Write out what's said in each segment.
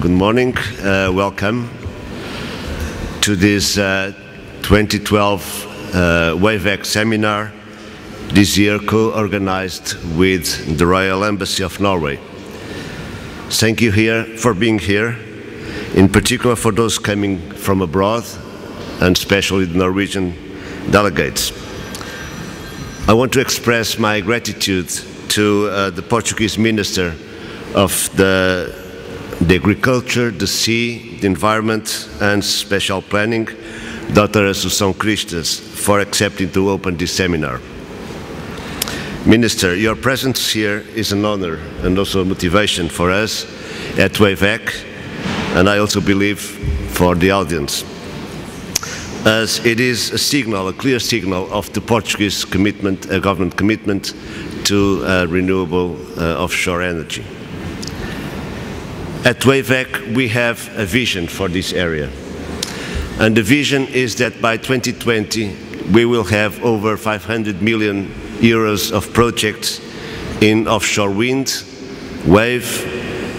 Good morning. Welcome to this 2012 WAVEC seminar, this year co-organized with the Royal Embassy of Norway. Thank you for being here, in particular for those coming from abroad, and especially the Norwegian delegates. I want to express my gratitude to the Portuguese Minister of the Agriculture, the Sea, the Environment and Special Planning, Dr. Assunção Cristas, for accepting to open this seminar. Minister, your presence here is an honor and also a motivation for us at WAVEC, and I also believe for the audience, as it is a signal, a clear signal of the Portuguese commitment, a government commitment to renewable offshore energy. At WAVEC, we have a vision for this area. And the vision is that by 2020, we will have over 500 million euros of projects in offshore wind, wave,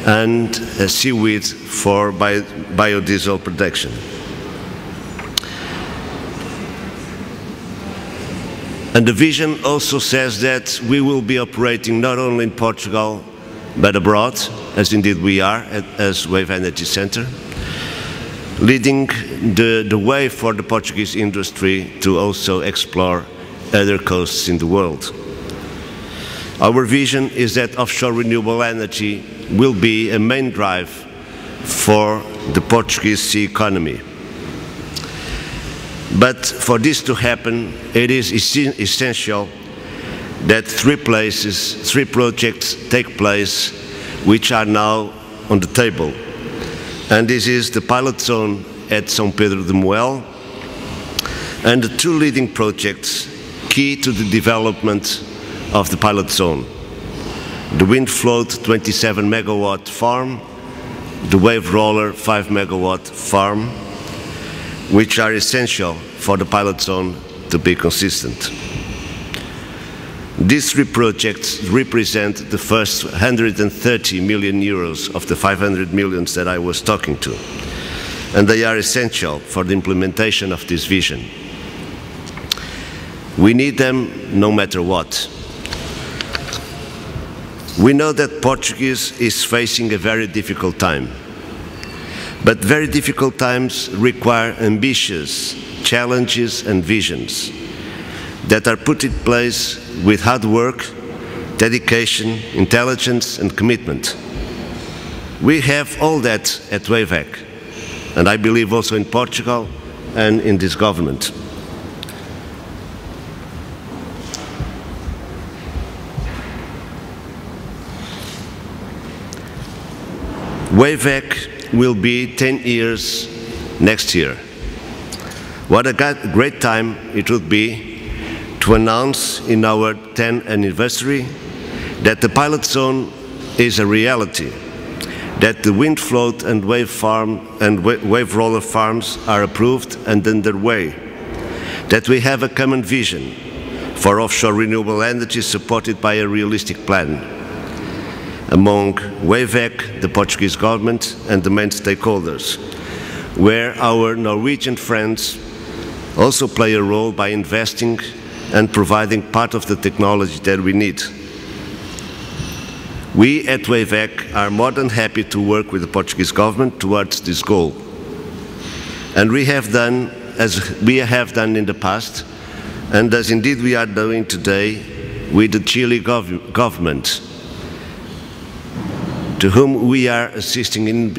and seaweed for biodiesel production. And the vision also says that we will be operating not only in Portugal, but abroad, as indeed we are as Wave Energy Center, leading the way for the Portuguese industry to also explore other coasts in the world. Our vision is that offshore renewable energy will be a main drive for the Portuguese sea economy. But for this to happen, it is essential that three projects take place which are now on the table. And this is the pilot zone at São Pedro de Moel and the two leading projects key to the development of the pilot zone: the WindFloat 27 megawatt farm, the Wave Roller 5 megawatt farm, which are essential for the pilot zone to be consistent. These three projects represent the first 130 million euros of the 500 millions that I was talking to, and they are essential for the implementation of this vision. We need them no matter what. We know that Portugal is facing a very difficult time, but very difficult times require ambitious challenges and visions that are put in place with hard work, dedication, intelligence and commitment. We have all that at WAVEC, and I believe also in Portugal and in this government. WAVEC will be 10 years next year. What a great time it would be to announce in our 10th anniversary that the pilot zone is a reality, that the WindFloat and Wave Farm and Wave Roller farms are approved and underway, that we have a common vision for offshore renewable energy supported by a realistic plan among WAVEC, the Portuguese government and the main stakeholders, where our Norwegian friends also play a role by investing and providing part of the technology that we need. We at WAVEC are more than happy to work with the Portuguese government towards this goal. And we have done, as we have done in the past, and as indeed we are doing today with the Chile government, to whom we are assisting in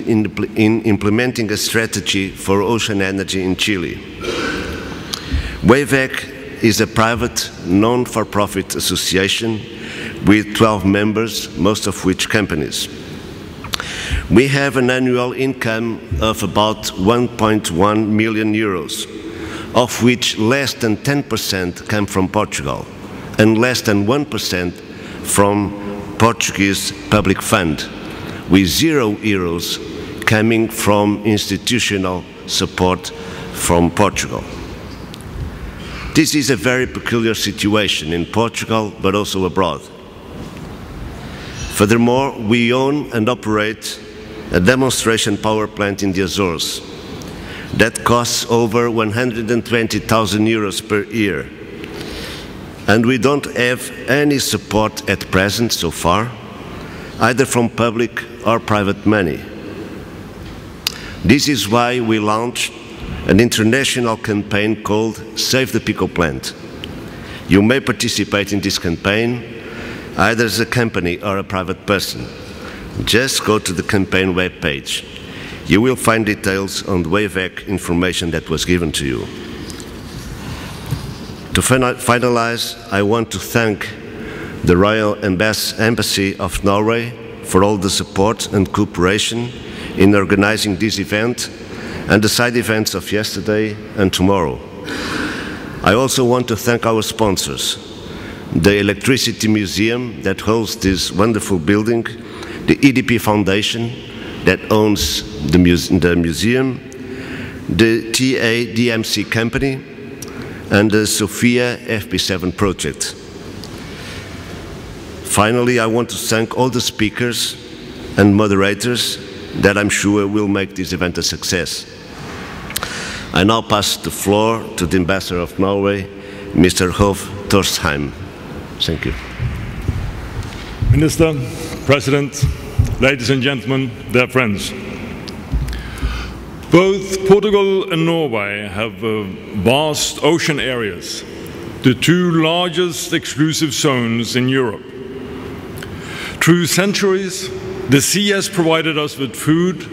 implementing a strategy for ocean energy in Chile. WAVEC is a private, non-for-profit association with 12 members, most of which companies. We have an annual income of about 1.1 million euros, of which less than 10% come from Portugal and less than 1% from Portuguese public fund, with 0 euros coming from institutional support from Portugal. This is a very peculiar situation in Portugal, but also abroad. Furthermore, we own and operate a demonstration power plant in the Azores that costs over 120,000 euros per year. And we don't have any support at present so far, either from public or private money. This is why we launched an international campaign called Save the Pico Plant. You may participate in this campaign either as a company or a private person. Just go to the campaign webpage. You will find details on the WAVEC information that was given to you. To finalize, I want to thank the Royal Embassy of Norway for all the support and cooperation in organizing this event and the side events of yesterday and tomorrow. I also want to thank our sponsors, the Electricity Museum that holds this wonderful building, the EDP Foundation that owns the museum, the TADMC company, and the Sophia FP7 project. Finally, I want to thank all the speakers and moderators that I'm sure will make this event a success. I now pass the floor to the Ambassador of Norway, Mr. Hov Torsheim. Thank you. Minister, President, ladies and gentlemen, dear friends. Both Portugal and Norway have vast ocean areas, the two largest exclusive zones in Europe. Through centuries, the sea has provided us with food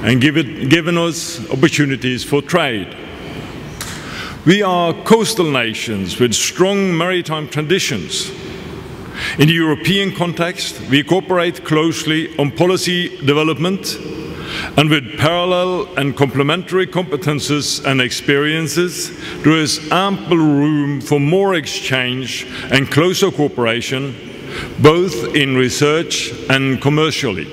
and given us opportunities for trade. We are coastal nations with strong maritime traditions. In the European context, we cooperate closely on policy development, and with parallel and complementary competences and experiences, there is ample room for more exchange and closer cooperation, both in research and commercially.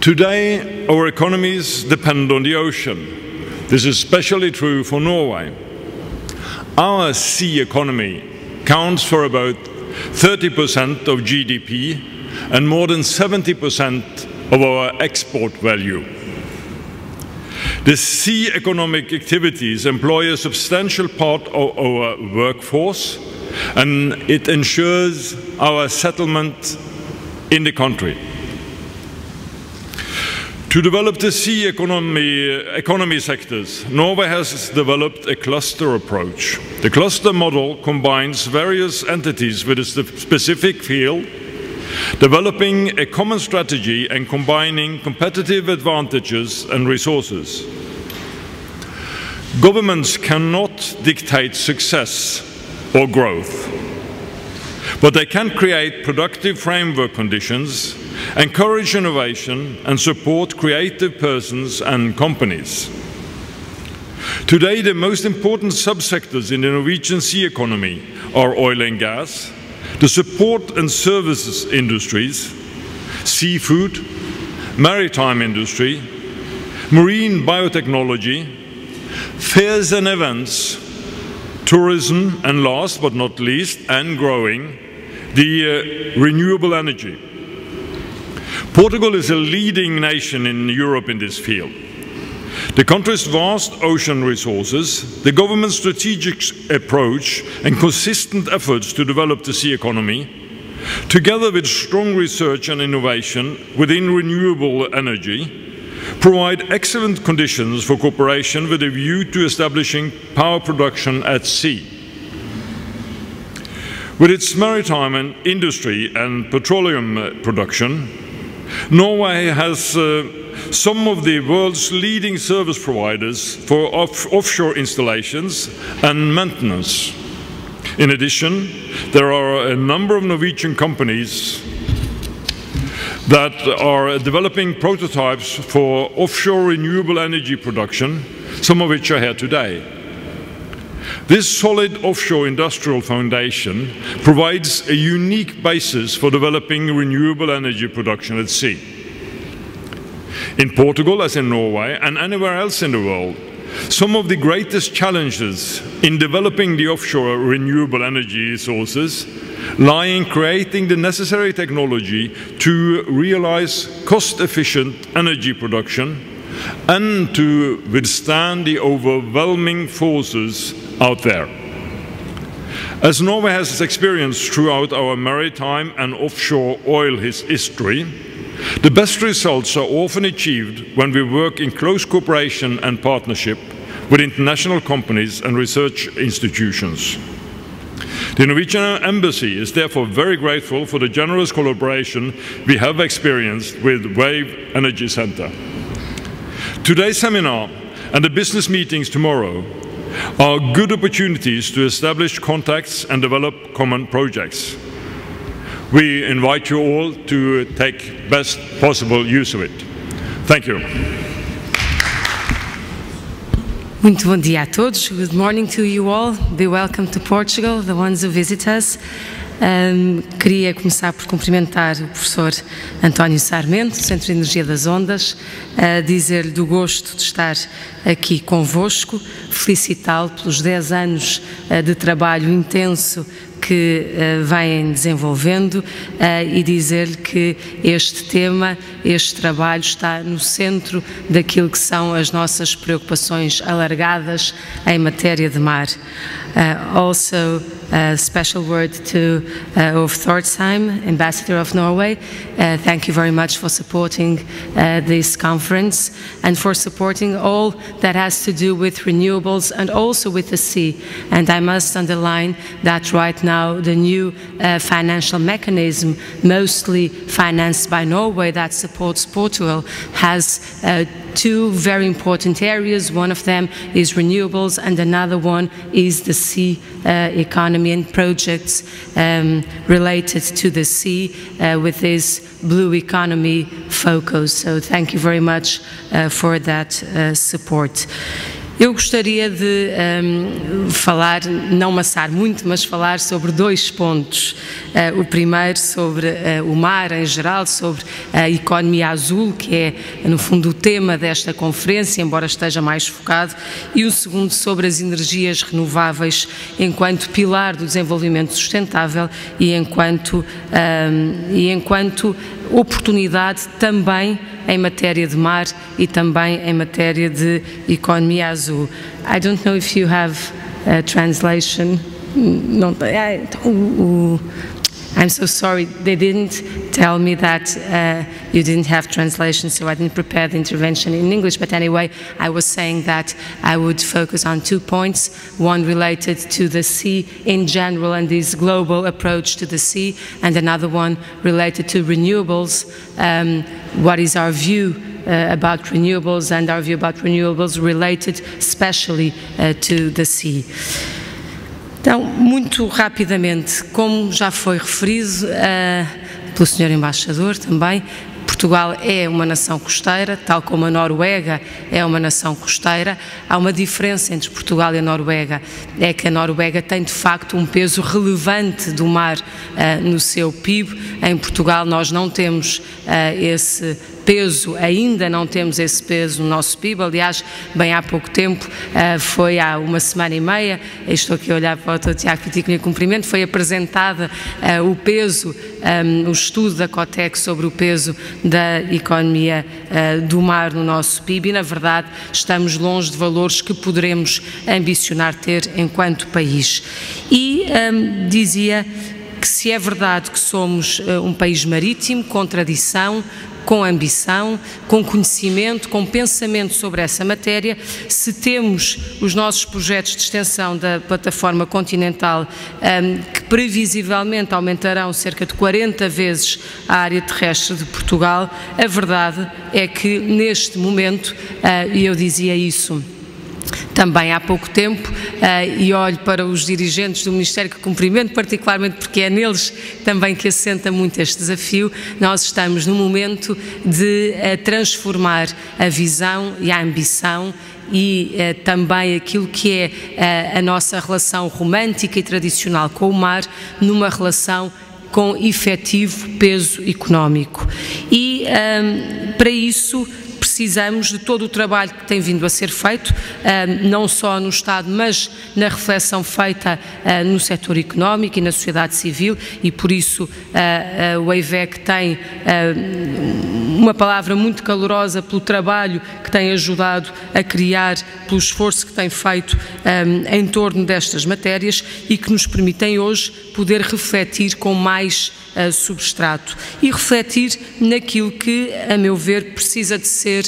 Today, our economies depend on the ocean. This is especially true for Norway. Our sea economy counts for about 30% of GDP and more than 70% of our export value. The sea economic activities employ a substantial part of our workforce, and it ensures our settlement in the country. To develop the sea economy sectors, Norway has developed a cluster approach. The cluster model combines various entities with a specific field, developing a common strategy and combining competitive advantages and resources. Governments cannot dictate success or growth, but they can create productive framework conditions, encourage innovation, and support creative persons and companies. Today, the most important subsectors in the Norwegian sea economy are oil and gas, the support and services industries, seafood, maritime industry, marine biotechnology, fairs and events, tourism, and last but not least, and growing, the renewable energy. Portugal is a leading nation in Europe in this field. The country's vast ocean resources, the government's strategic approach and consistent efforts to develop the sea economy, together with strong research and innovation within renewable energy, provide excellent conditions for cooperation with a view to establishing power production at sea. With its maritime industry and petroleum production, Norway has some of the world's leading service providers for offshore installations and maintenance. In addition, there are a number of Norwegian companies that are developing prototypes for offshore renewable energy production, some of which are here today. This solid offshore industrial foundation provides a unique basis for developing renewable energy production at sea. In Portugal, as in Norway, and anywhere else in the world, some of the greatest challenges in developing the offshore renewable energy sources lie in creating the necessary technology to realize cost-efficient energy production and to withstand the overwhelming forces out there. As Norway has experienced throughout our maritime and offshore oil history, the best results are often achieved when we work in close cooperation and partnership with international companies and research institutions. The Norwegian Embassy is therefore very grateful for the generous collaboration we have experienced with Wave Energy Center. Today's seminar and the business meetings tomorrow are good opportunities to establish contacts and develop common projects. We invite you all to take best possible use of it. Thank you. Muito bom dia a todos. Good morning to you all. Be welcome to Portugal, the ones who visit us. Queria começar por cumprimentar o professor António Sarmento, do Centro de Energia das Ondas, dizer-lhe do gosto de estar aqui convosco, felicitá-lo pelos 10 anos de trabalho intenso que vêm desenvolvendo e dizer-lhe que este tema, este trabalho está no centro daquilo que são as nossas preocupações alargadas em matéria de mar. Also, a special word to Ove Thorsheim, Ambassador of Norway. Thank you very much for supporting this conference and for supporting all that has to do with renewables and also with the sea. And I must underline that right now the new financial mechanism, mostly financed by Norway, that supports Portugal, has two very important areas. One of them is renewables and another one is the sea economy and projects related to the sea with this blue economy focus. So thank you very much for that support. Eu gostaria de falar, não amassar muito, mas falar sobre 2 pontos. O primeiro sobre o mar em geral, sobre a economia azul, que é no fundo o tema desta conferência, embora esteja mais focado, e o segundo sobre as energias renováveis enquanto pilar do desenvolvimento sustentável e enquanto oportunidade também em matéria de mar e também em matéria de economia azul. I don't know if you have a translation. I'm so sorry, they didn't tell me that you didn't have translation, so I didn't prepare the intervention in English. But anyway, I was saying that I would focus on 2 points, one related to the sea in general and this global approach to the sea, and another one related to renewables. What is our view about renewables and our view about renewables related especially to the sea. Então, muito rapidamente, como já foi referido pelo Sr. Embaixador também, Portugal é uma nação costeira, tal como a Noruega é uma nação costeira. Há uma diferença entre Portugal e a Noruega, é que a Noruega tem de facto um peso relevante do mar no seu PIB. Em Portugal nós não temos esse peso, ainda não temos esse peso no nosso PIB. Aliás, bem há pouco tempo, foi há uma semana e meia, estou aqui a olhar para o Dr. Tiago Pitico em cumprimento, foi apresentada o peso, o estudo da COTEC sobre o peso da economia do mar no nosso PIB e, na verdade, estamos longe de valores que poderemos ambicionar ter enquanto país. E dizia que se é verdade que somos um país marítimo, com tradição, com ambição, com conhecimento, com pensamento sobre essa matéria, se temos os nossos projetos de extensão da plataforma continental que previsivelmente aumentarão cerca de 40 vezes a área terrestre de Portugal, a verdade é que neste momento, e eu dizia isso também há pouco tempo, e olho para os dirigentes do Ministério que cumprimento particularmente porque é neles também que assenta muito este desafio, nós estamos no momento de transformar a visão e a ambição e também aquilo que é a nossa relação romântica e tradicional com o mar numa relação com efetivo peso económico. E para isso precisamos de todo o trabalho que tem vindo a ser feito, não só no Estado, mas na reflexão feita no setor económico e na sociedade civil, e por isso o EIVEC tem uma palavra muito calorosa pelo trabalho que tem ajudado a criar, pelo esforço que tem feito em torno destas matérias e que nos permitem hoje poder refletir com mais substrato e refletir naquilo que, a meu ver, precisa de ser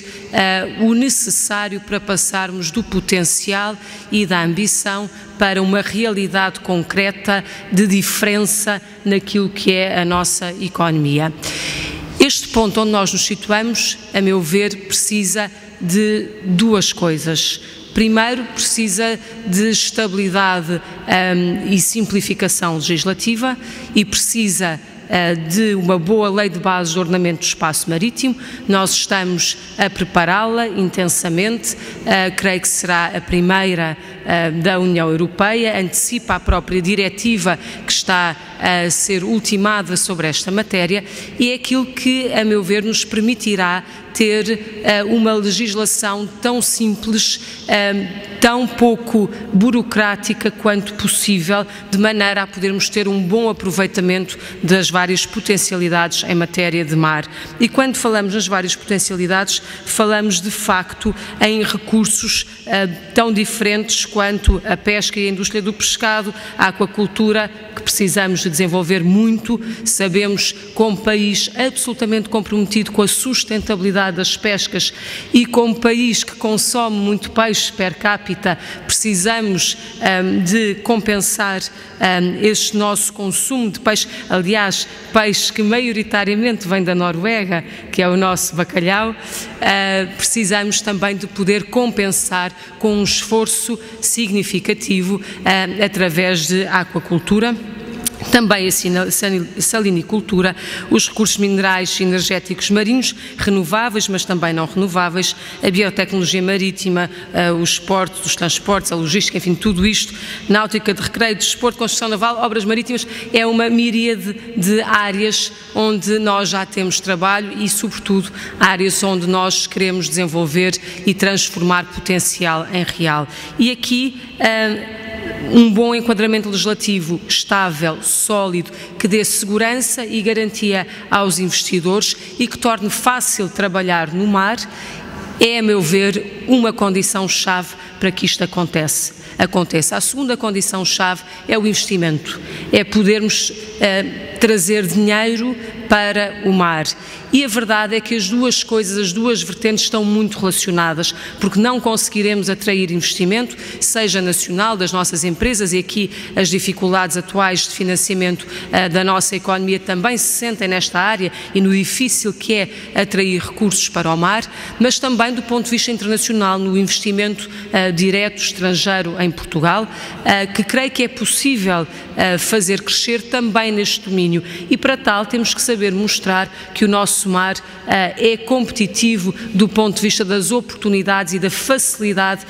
o necessário para passarmos do potencial e da ambição para uma realidade concreta de diferença naquilo que é a nossa economia. Este ponto onde nós nos situamos, a meu ver, precisa de duas coisas. Primeiro, precisa de estabilidade e simplificação legislativa e precisa de uma boa lei de base de ordenamento do espaço marítimo. Nós estamos a prepará-la intensamente, creio que será a primeira da União Europeia, antecipa a própria diretiva que está a ser ultimada sobre esta matéria e é aquilo que, a meu ver, nos permitirá ter uma legislação tão simples, tão pouco burocrática quanto possível, de maneira a podermos ter um bom aproveitamento das várias potencialidades em matéria de mar. E quando falamos nas várias potencialidades, falamos de facto em recursos tão diferentes quanto a pesca e a indústria do pescado, a aquacultura, que precisamos de desenvolver muito. Sabemos, como país absolutamente comprometido com a sustentabilidade das pescas e como país que consome muito peixe per capita, precisamos de compensar este nosso consumo de peixe, aliás, peixe que maioritariamente vem da Noruega, que é o nosso bacalhau. Precisamos também de poder compensar com um esforço significativo através de aquacultura. Também a salinicultura, os recursos minerais e energéticos marinhos, renováveis, mas também não renováveis, a biotecnologia marítima, os portos, os transportes, a logística, enfim, tudo isto, náutica de recreio, desporto, construção naval, obras marítimas, é uma miríade de áreas onde nós já temos trabalho e, sobretudo, áreas onde nós queremos desenvolver e transformar potencial em real. E aqui, um bom enquadramento legislativo estável, sólido, que dê segurança e garantia aos investidores e que torne fácil trabalhar no mar, é, a meu ver, uma condição-chave para que isto aconteça. A segunda condição-chave é o investimento, é podermos trazer dinheiro para o mar. E a verdade é que as duas coisas, as duas vertentes estão muito relacionadas, porque não conseguiremos atrair investimento, seja nacional, das nossas empresas, e aqui as dificuldades atuais de financiamento da nossa economia também se sentem nesta área e no difícil que é atrair recursos para o mar, mas também do ponto de vista internacional, no investimento direto estrangeiro em Portugal, que creio que é possível fazer crescer também neste domínio. E para tal temos que saber mostrar que o nosso mar é competitivo do ponto de vista das oportunidades e da facilidade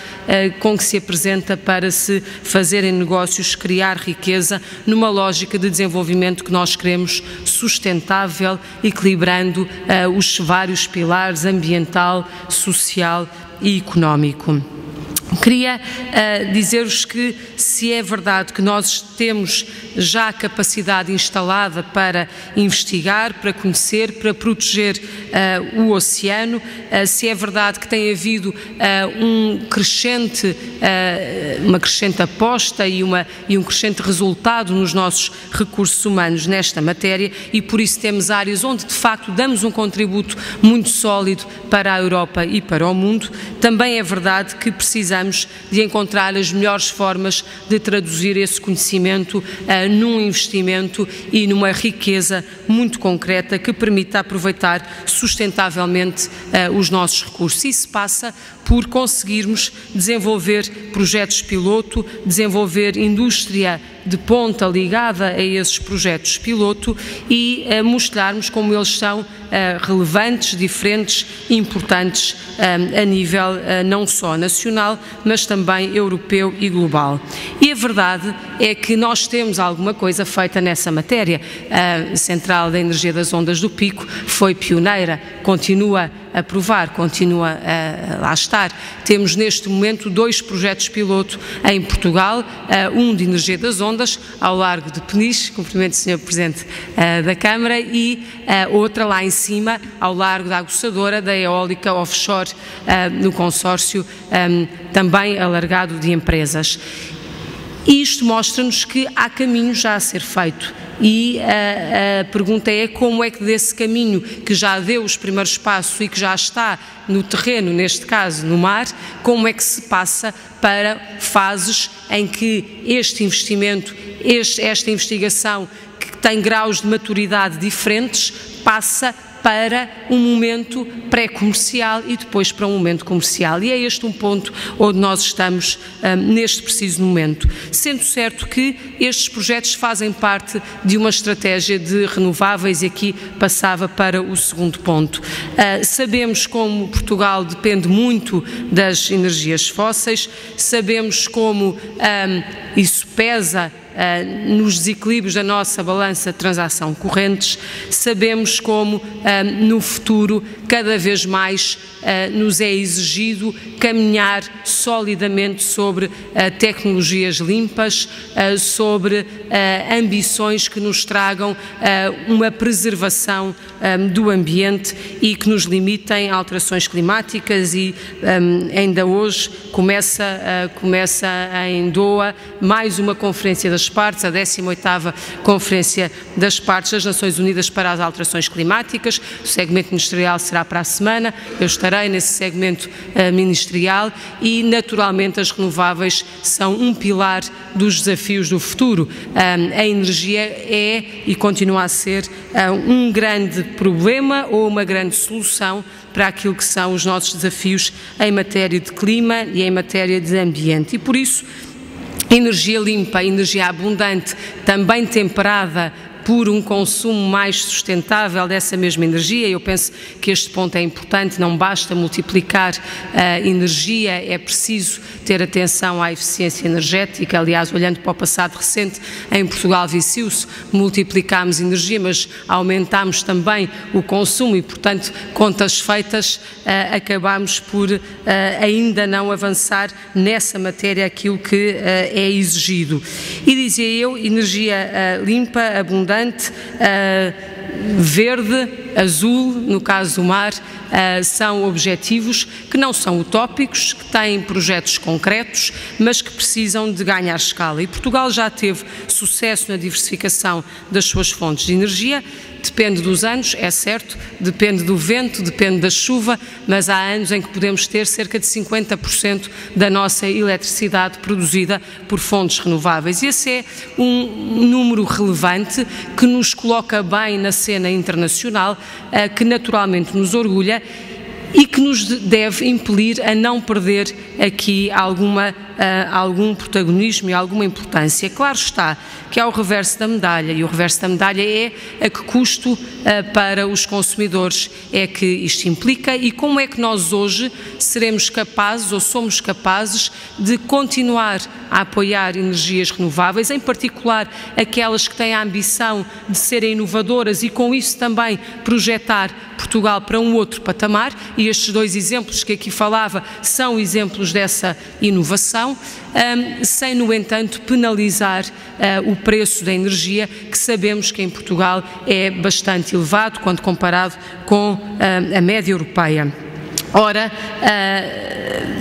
com que se apresenta para se fazerem negócios, criar riqueza, numa lógica de desenvolvimento que nós queremos sustentável, equilibrando os vários pilares ambiental, social e económico. Queria dizer-vos que, se é verdade que nós temos já a capacidade instalada para investigar, para conhecer, para proteger o oceano, se é verdade que tem havido uma crescente aposta e um crescente resultado nos nossos recursos humanos nesta matéria, e por isso temos áreas onde de facto damos um contributo muito sólido para a Europa e para o mundo, também é verdade que precisamos de encontrar as melhores formas de traduzir esse conhecimento num investimento e numa riqueza muito concreta que permita aproveitar sustentavelmente os nossos recursos. Isso passa por conseguirmos desenvolver projetos piloto, desenvolver indústria de ponta ligada a esses projetos piloto e mostrarmos como eles são relevantes, diferentes, importantes a nível não só nacional, mas também europeu e global. E a verdade é que nós temos alguma coisa feita nessa matéria. A Central da Energia das Ondas do Pico foi pioneira, continua a provar, continua a lá estar. Temos neste momento 2 projetos piloto em Portugal, um de energia das ondas, ao largo de Peniche, cumprimento o Sr. Presidente da Câmara, e outra lá em cima, ao largo da Aguçadora, da eólica offshore, no consórcio também alargado de empresas. E isto mostra-nos que há caminho já a ser feito. E a pergunta é como é que desse caminho que já deu os primeiros passos e que já está no terreno, neste caso no mar, como é que se passa para fases em que este investimento, esta investigação que tem graus de maturidade diferentes, passa para um momento pré-comercial e depois para um momento comercial. E é este um ponto onde nós estamos neste preciso momento. Sendo certo que estes projetos fazem parte de uma estratégia de renováveis, e aqui passava para o segundo ponto. Sabemos como Portugal depende muito das energias fósseis, sabemos como isso pesa nos desequilíbrios da nossa balança de transação correntes, sabemos como no futuro cada vez mais nos é exigido caminhar solidamente sobre tecnologias limpas, sobre ambições que nos tragam uma preservação do ambiente e que nos limitem a alterações climáticas. E ainda hoje começa em Doha mais uma conferência das partes, a 18ª Conferência das Partes das Nações Unidas para as Alterações Climáticas. O segmento ministerial será para a semana, eu estarei nesse segmento ministerial, e naturalmente as renováveis são um pilar dos desafios do futuro. A energia é e continua a ser um grande problema ou uma grande solução para aquilo que são os nossos desafios em matéria de clima e em matéria de ambiente. E por isso, energia limpa, energia abundante, também temperada por um consumo mais sustentável dessa mesma energia. Eu penso que este ponto é importante, não basta multiplicar a energia, é preciso ter atenção à eficiência energética. Aliás, olhando para o passado recente, em Portugal viu-se, multiplicámos energia, mas aumentámos também o consumo e, portanto, contas feitas, acabámos por ainda não avançar nessa matéria aquilo que é exigido. E dizia eu, energia limpa, abundante, verde, azul, no caso do mar, são objetivos que não são utópicos, que têm projetos concretos, mas que precisam de ganhar escala. E Portugal já teve sucesso na diversificação das suas fontes de energia. Depende dos anos, é certo, depende do vento, depende da chuva, mas há anos em que podemos ter cerca de 50% da nossa eletricidade produzida por fontes renováveis. E esse é um número relevante que nos coloca bem na cena internacional, que naturalmente nos orgulha e que nos deve impelir a não perder aqui algum protagonismo e alguma importância. Claro está que há o reverso da medalha, e o reverso da medalha é a que custo para os consumidores é que isto implica, e como é que nós hoje seremos capazes ou somos capazes de continuar a apoiar energias renováveis, em particular aquelas que têm a ambição de serem inovadoras e com isso também projetar Portugal para um outro patamar, e estes 2 exemplos que aqui falava são exemplos dessa inovação, sem, no entanto, penalizar o preço da energia, que sabemos que em Portugal é bastante elevado quando comparado com a média europeia. Ora,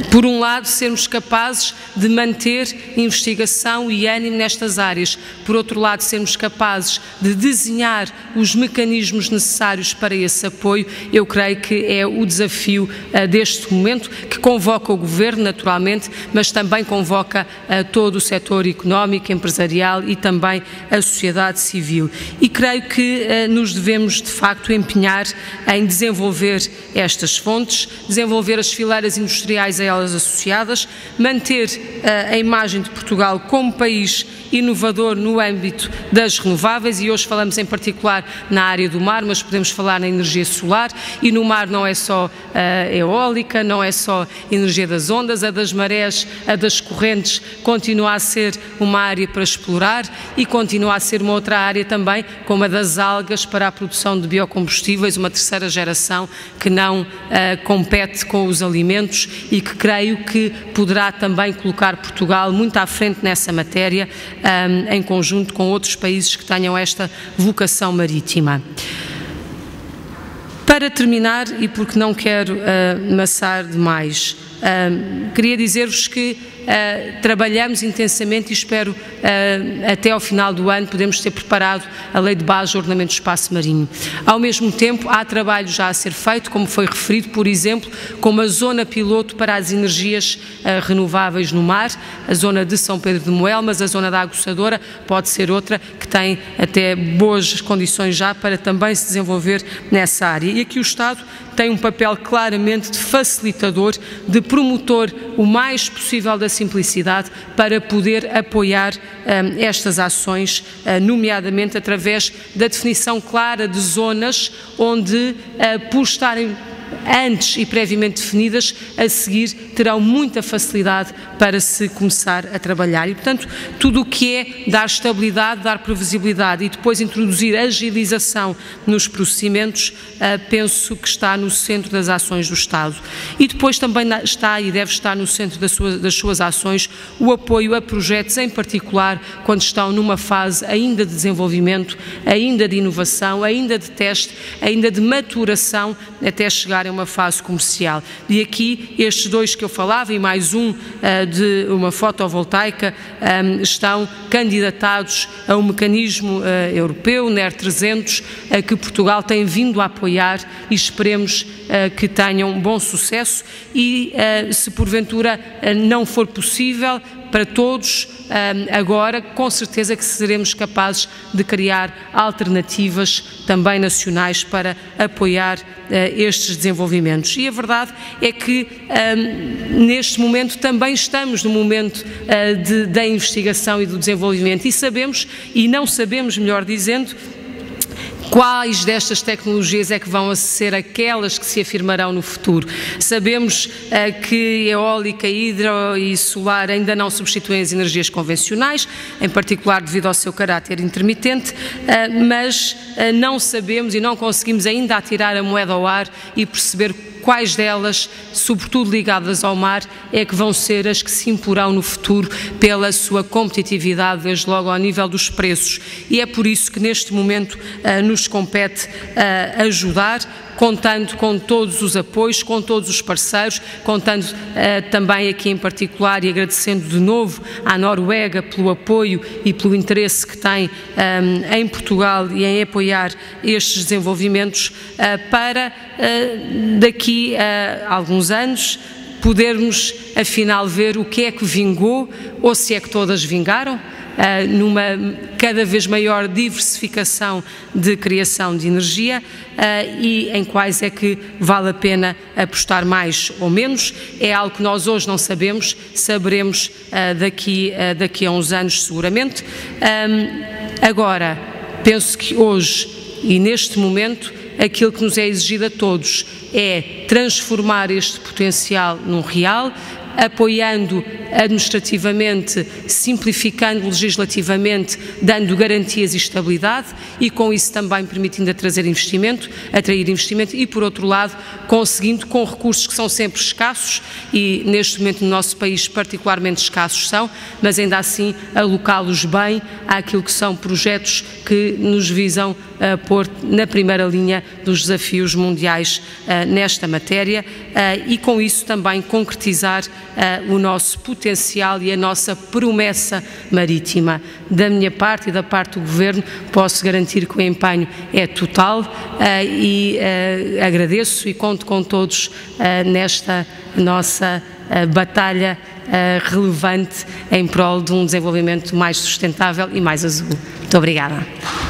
por um lado, sermos capazes de manter investigação e ânimo nestas áreas, por outro lado, sermos capazes de desenhar os mecanismos necessários para esse apoio, eu creio que é o desafio deste momento, que convoca o Governo, naturalmente, mas também convoca todo o setor económico, empresarial e também a sociedade civil. E creio que nos devemos, de facto, empenhar em desenvolver estas fontes, desenvolver as fileiras industriais a elas associadas, manter a imagem de Portugal como país inovador no âmbito das renováveis, e hoje falamos em particular na área do mar, mas podemos falar na energia solar, e no mar não é só eólica, não é só energia das ondas, a das marés, a das correntes continua a ser uma área para explorar, e continua a ser uma outra área também, como a das algas para a produção de biocombustíveis, uma terceira geração que não compete com os alimentos e que creio que poderá também colocar Portugal muito à frente nessa matéria, em conjunto com outros países que tenham esta vocação marítima. Para terminar, e porque não quero amassar demais, queria dizer-vos que trabalhamos intensamente e espero até ao final do ano podemos ter preparado a Lei de Base de Ordenamento do Espaço Marinho. Ao mesmo tempo, há trabalho já a ser feito, como foi referido, por exemplo, com uma zona piloto para as energias renováveis no mar, a zona de São Pedro de Moel, mas a zona da Aguçadora pode ser outra que tem até boas condições já para também se desenvolver nessa área. E aqui o Estado tem um papel claramente de facilitador, de promotor o mais possível da simplicidade para poder apoiar estas ações, nomeadamente através da definição clara de zonas onde, por estarem antes e previamente definidas, a seguir terão muita facilidade para se começar a trabalhar. E, portanto, tudo o que é dar estabilidade, dar previsibilidade e depois introduzir agilização nos procedimentos, penso que está no centro das ações do Estado. E depois também está e deve estar no centro das suas ações o apoio a projetos, em particular quando estão numa fase ainda de desenvolvimento, ainda de inovação, ainda de teste, ainda de maturação, até chegar a uma fase comercial. E aqui estes dois que eu falava e mais um de uma fotovoltaica estão candidatados a um mecanismo europeu, NER 300, que Portugal tem vindo a apoiar e esperemos que tenham bom sucesso e se porventura não for possível para todos, agora com certeza que seremos capazes de criar alternativas também nacionais para apoiar estes desenvolvimentos. E a verdade é que neste momento também estamos no momento da investigação e do desenvolvimento e sabemos, e não sabemos, melhor dizendo, quais destas tecnologias é que vão ser aquelas que se afirmarão no futuro. Sabemos que eólica, hidro e solar ainda não substituem as energias convencionais, em particular devido ao seu caráter intermitente, mas não sabemos e não conseguimos ainda atirar a moeda ao ar e perceber quais delas, sobretudo ligadas ao mar, é que vão ser as que se imporão no futuro pela sua competitividade, desde logo ao nível dos preços. E é por isso que neste momento nos compete ajudar, contando com todos os apoios, com todos os parceiros, contando também aqui em particular e agradecendo de novo à Noruega pelo apoio e pelo interesse que tem em Portugal e em apoiar estes desenvolvimentos para daqui a alguns anos podermos afinal ver o que é que vingou ou se é que todas vingaram, numa cada vez maior diversificação de criação de energia e em quais é que vale a pena apostar mais ou menos. É algo que nós hoje não sabemos, saberemos daqui a uns anos seguramente. Agora, penso que hoje e neste momento aquilo que nos é exigido a todos é transformar este potencial num real, apoiando administrativamente, simplificando legislativamente, dando garantias e estabilidade e com isso também permitindo atrair investimento e, por outro lado, conseguindo com recursos que são sempre escassos e neste momento no nosso país particularmente escassos são, mas ainda assim alocá-los bem àquilo que são projetos que nos visam pôr na primeira linha dos desafios mundiais nesta matéria e com isso também concretizar o nosso potencial e a nossa promessa marítima. Da minha parte e da parte do Governo posso garantir que o empenho é total e agradeço e conto com todos nesta nossa batalha relevante em prol de um desenvolvimento mais sustentável e mais azul. Muito obrigada.